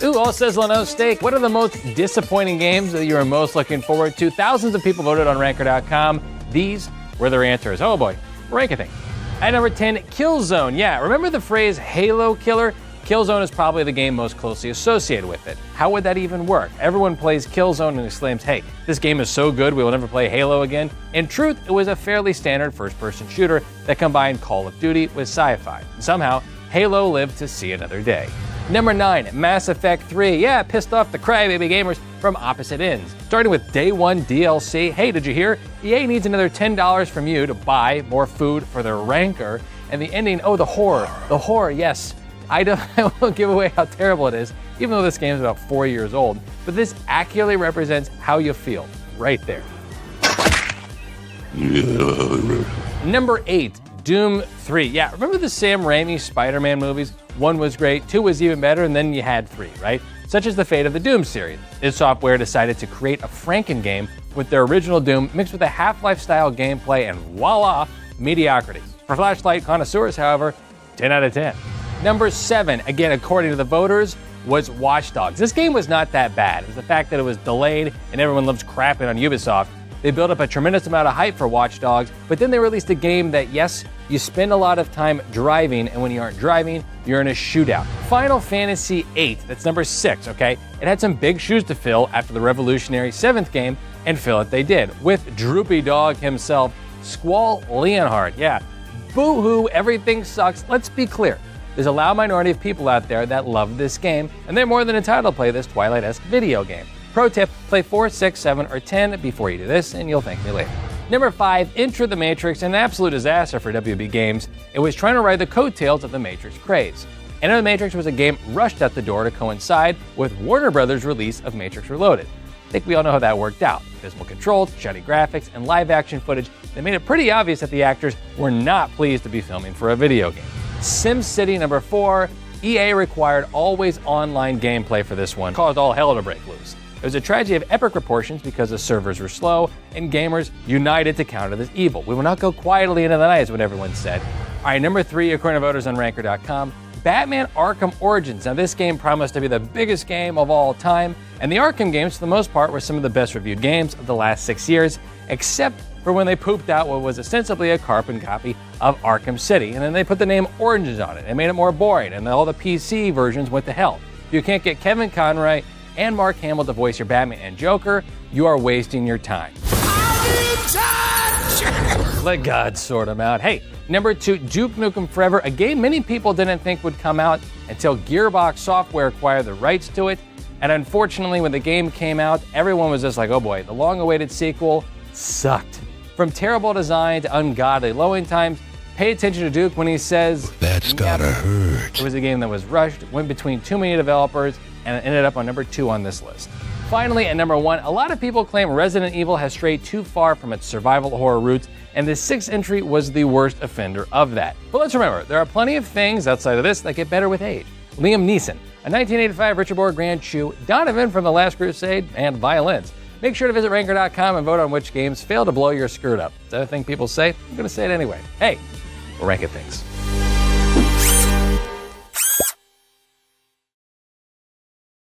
Ooh, all sizzle no steak. What are the most disappointing games that you are most looking forward to? Thousands of people voted on Ranker.com. These were their answers. Oh boy, ranking thing. At number 10, Killzone. Yeah, remember the phrase Halo Killer? Killzone is probably the game most closely associated with it. How would that even work? Everyone plays Killzone and exclaims, hey, this game is so good we will never play Halo again. In truth, it was a fairly standard first-person shooter that combined Call of Duty with sci-fi. Somehow, Halo lived to see another day. Number 9, Mass Effect 3. Yeah, pissed off the crybaby gamers from opposite ends. Starting with Day 1 DLC. Hey, did you hear? EA needs another $10 from you to buy more food for their ranker. And the ending, oh, the horror. The horror, yes. I won't give away how terrible it is, even though this game is about 4 years old. But this accurately represents how you feel, right there. Number 8, Doom 3. Yeah, remember the Sam Raimi Spider-Man movies? 1 was great, 2 was even better, and then you had 3, right? Such is the fate of the Doom series. id Software decided to create a Franken game with their original Doom mixed with a Half-Life style gameplay, and voila, mediocrity. For Flashlight connoisseurs, however, 10 out of 10. Number 7, again according to the voters, was Watch Dogs. This game was not that bad. It was the fact that it was delayed and everyone loves crapping on Ubisoft. They built up a tremendous amount of hype for Watch Dogs, but then they released a game that, yes, you spend a lot of time driving, and when you aren't driving, you're in a shootout. Final Fantasy VIII, that's number 6, okay? It had some big shoes to fill after the revolutionary 7th game, and fill it they did, with Droopy Dog himself, Squall Leonhardt. Yeah, boo-hoo, everything sucks. Let's be clear. There's a loud minority of people out there that love this game, and they're more than entitled to play this Twilight-esque video game. Pro tip, play 4, 6, 7, or 10 before you do this, and you'll thank me later. Number 5, Enter the Matrix, an absolute disaster for WB Games. It was trying to ride the coattails of the Matrix craze. Enter the Matrix was a game rushed out the door to coincide with Warner Brothers' release of Matrix Reloaded. I think we all know how that worked out. Dismal controls, shoddy graphics, and live-action footage that made it pretty obvious that the actors were not pleased to be filming for a video game. SimCity number 4, EA required always online gameplay for this one, caused all hell to break loose. It was a tragedy of epic proportions because the servers were slow and gamers united to counter this evil. We will not go quietly into the night, is what everyone said. All right, number 3, according to voters on Ranker.com, Batman Arkham Origins. Now, this game promised to be the biggest game of all time, and the Arkham games, for the most part, were some of the best reviewed games of the last 6 years, except for when they pooped out what was ostensibly a carbon copy of Arkham City, and then they put the name Origins on it and made it more boring, and all the PC versions went to hell. If you can't get Kevin Conroy and Mark Hamill to voice your Batman and Joker, you are wasting your time. Let God sort them out. Hey, number 2, Duke Nukem Forever, a game many people didn't think would come out until Gearbox Software acquired the rights to it, and unfortunately when the game came out, everyone was just like, oh boy, the long-awaited sequel sucked. From terrible design to ungodly loading times, pay attention to Duke when he says, that's gotta hurt. It was a game that was rushed, went between too many developers, and it ended up on number 2 on this list. Finally, at number 1, a lot of people claim Resident Evil has strayed too far from its survival horror roots, and the 6th entry was the worst offender of that. But let's remember, there are plenty of things outside of this that get better with age. Liam Neeson, a 1985 Richard Moore Grand Chew, Donovan from The Last Crusade, and violins. Make sure to visit Ranker.com and vote on which games fail to blow your skirt up. Is that a thing people say? I'm going to say it anyway. Hey, we're ranking things.